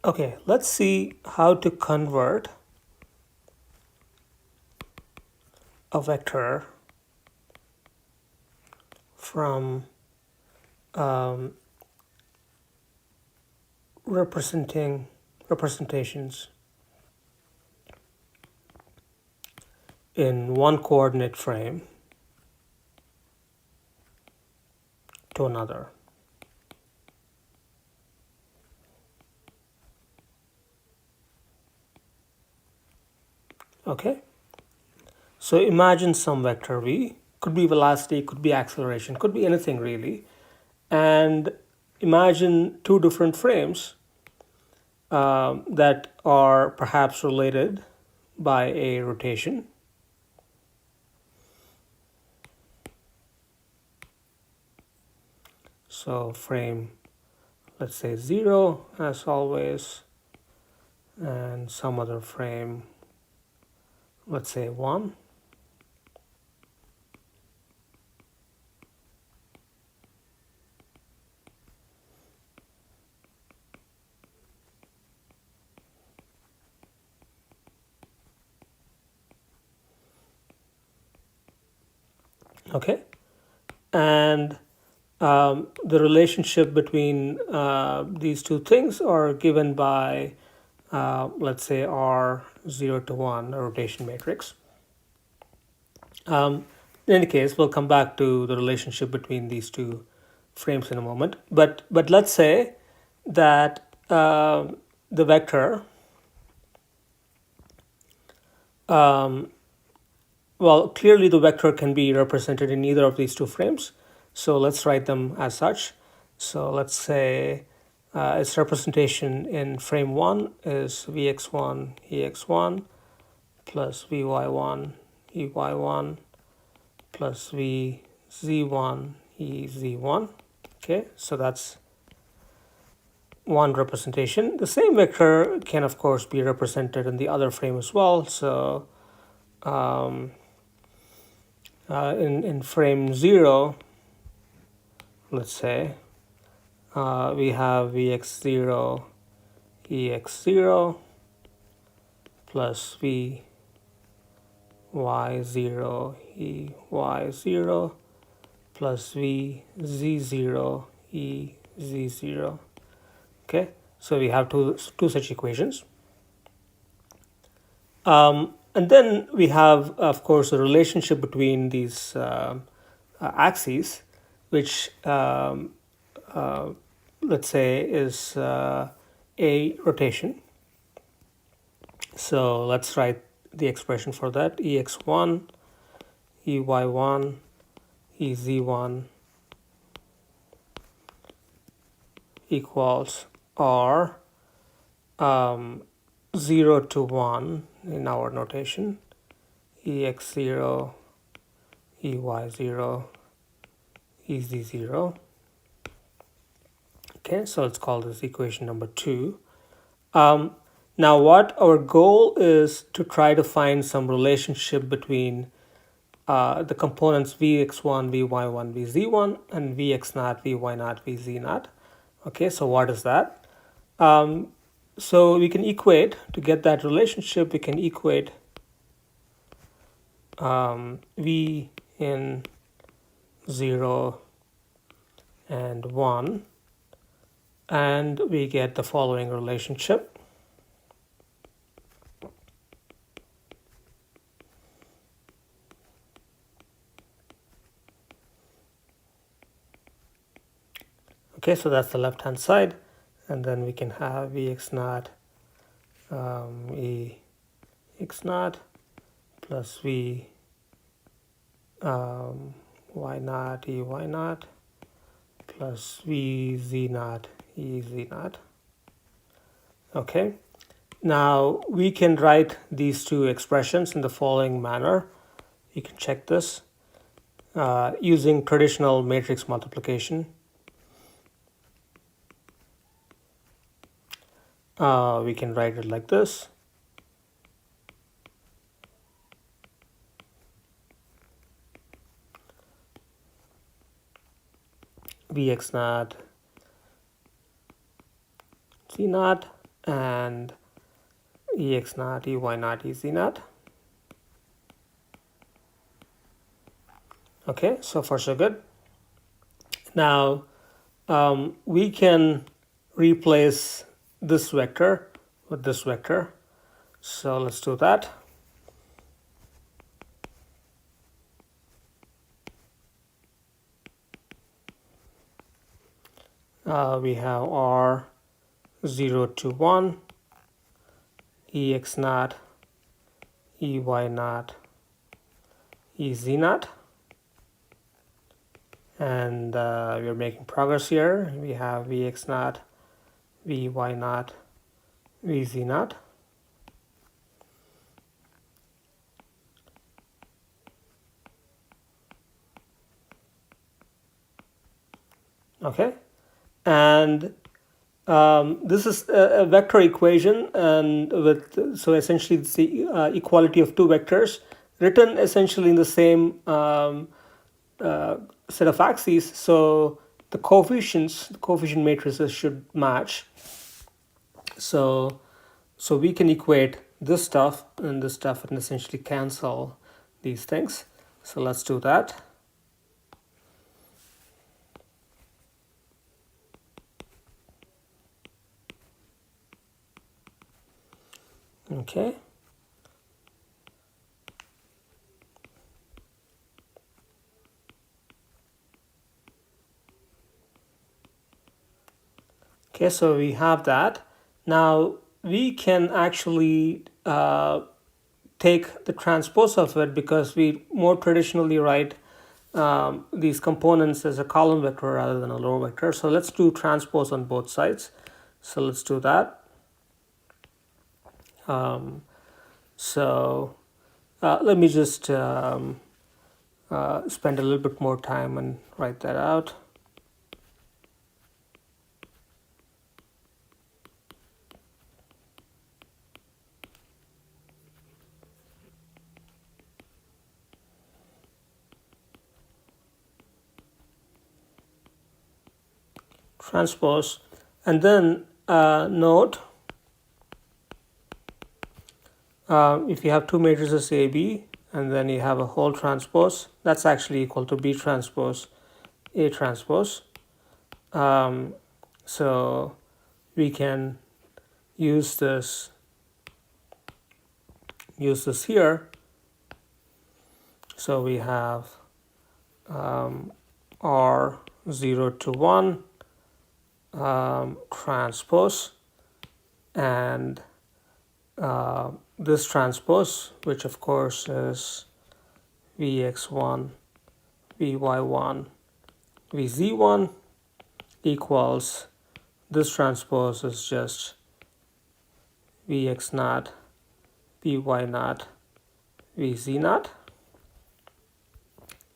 Okay, let's see how to convert a vector from um, representations in one coordinate frame to another. Okay, so imagine some vector v, could be velocity, could be acceleration, could be anything really, and imagine two different frames that are perhaps related by a rotation. So frame, let's say 0 as always, and some other frame, let's say 1. Okay, and the relationship between these two things are given by, let's say, R0 to 1, a rotation matrix. In any case, we'll come back to the relationship between these two frames in a moment. But let's say that the vector, well, clearly the vector can be represented in either of these two frames. So let's write them as such. So let's say its representation in frame 1 is vx1 ex1 plus vy1 ey1 plus vz1 ez1. Okay, so that's one representation. The same vector can of course be represented in the other frame as well. So in frame 0, let's say, we have vx0 ex0 plus vy0 ey0 plus vz0 ez0. Okay, so we have two such equations. And then we have, of course, a relationship between these axes, which let's say is a rotation. So let's write the expression for that: ex1 ey1 ez1 equals r 0 to 1 in our notation, ex0 ey0 ez0. Okay, so let's call this equation number 2. Now what our goal is to try to find some relationship between the components vx1 vy1 vz1 and vx0 vy0 vz0. Okay, so what is that? So we can equate, to get that relationship, we can equate v in 0 and 1, and we get the following relationship. Okay, so that's the left hand side, and then we can have vx0 e x0 plus v y0 e y0 plus vz0 e z0. Okay, now we can write these two expressions in the following manner. You can check this using traditional matrix multiplication. We can write it like this. Vx0 z0, and ex naught, ey naught, ez naught. Okay, so far so good. Now we can replace this vector with this vector. So let's do that. We have r 0 to 1, ex naught, ey naught, ez naught. And we're making progress here. We have vx naught, vy naught, vz naught. Okay, and this is a vector equation, and so essentially it's the equality of two vectors written essentially in the same set of axes. So the coefficient matrices should match. So we can equate this stuff and this stuff and essentially cancel these things. So let's do that. Okay. Okay, so we have that. Now we can actually take the transpose of it, because we more traditionally write these components as a column vector rather than a row vector. So let's do transpose on both sides. So let's do that. So let me just spend a little bit more time and write that out. Transpose, and then note, if you have two matrices A, B, and then you have a whole transpose, that's actually equal to B transpose A transpose. So we can use this here. So we have R 0 to 1 transpose, and this transpose, which of course is vx1, vy1, vz1, equals, this transpose is just vx naught, vy naught, vz naught.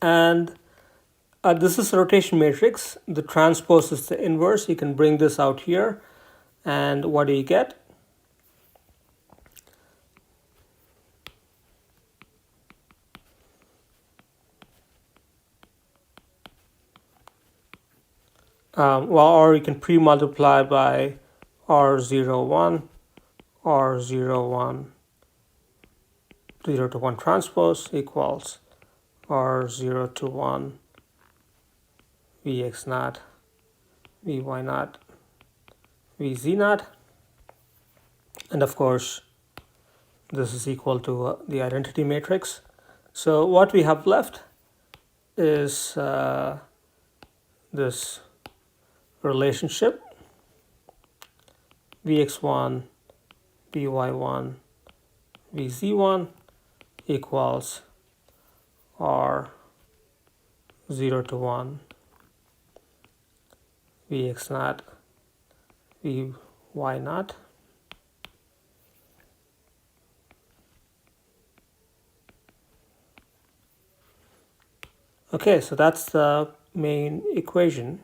And this is a rotation matrix. The transpose is the inverse. You can bring this out here, and what do you get? Or you can pre-multiply by R01, R01, 0 to 1 transpose equals R0 to 1, Vx naught, Vy naught, Vz naught. And of course, this is equal to the identity matrix. So what we have left is this relationship vx1, vy1, vz1 equals r 0 to 1 vx naught, vy naught. Okay, so that's the main equation.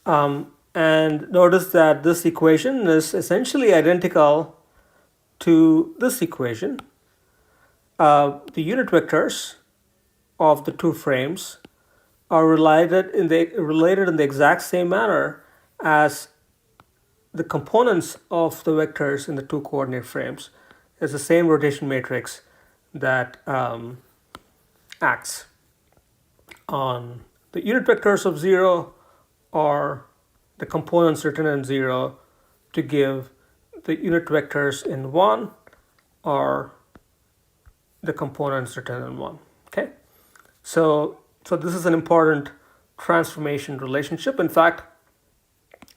And notice that this equation is essentially identical to this equation. The unit vectors of the two frames are related in the exact same manner as the components of the vectors in the two coordinate frames is the same rotation matrix that acts on the unit vectors of 0 or the components written in 0 to give the unit vectors in 1 or the components written in 1. Okay, so this is an important transformation relationship. In fact,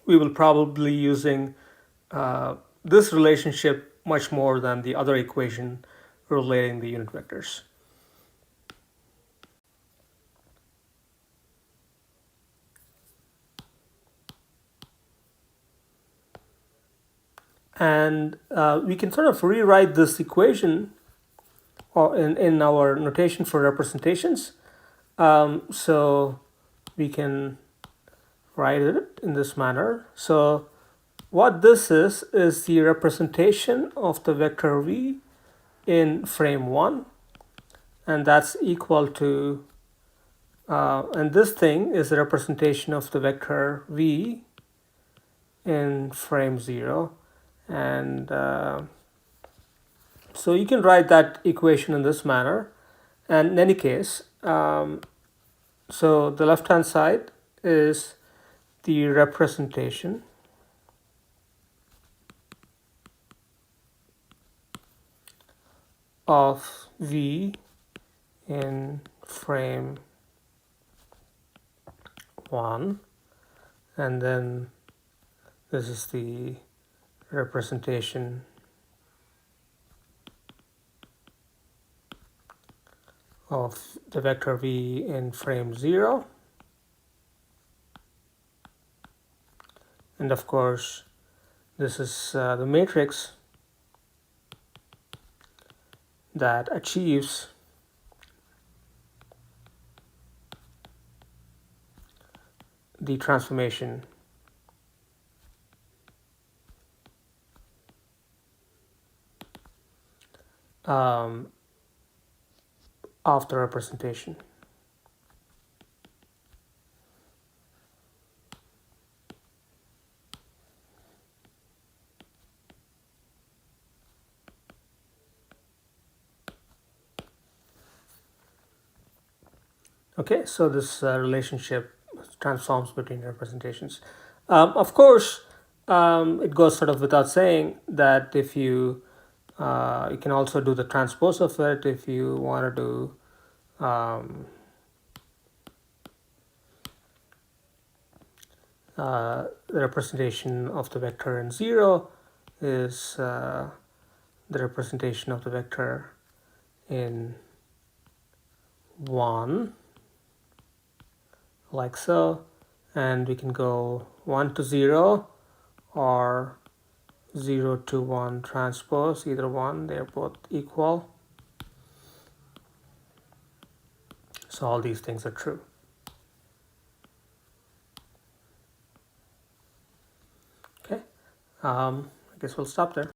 we will probably be using this relationship much more than the other equation relating the unit vectors. And we can sort of rewrite this equation or in our notation for representations. So we can write it in this manner. So what this is the representation of the vector v in frame 1, and that's equal to and this thing is the representation of the vector v in frame 0. And so you can write that equation in this manner. And in any case, so the left hand side is the representation of v in frame 1, and then this is the representation of the vector v in frame 0, and of course this is the matrix that achieves the transformation of the representation. Okay, so this relationship transforms between representations. Of course, it goes sort of without saying that if you can also do the transpose of it if you want to do the representation of the vector in 0 is the representation of the vector in 1, like so, and we can go 1 to 0 or 0 to 1 transpose, either one, they're both equal. So all these things are true. Okay, I guess we'll stop there.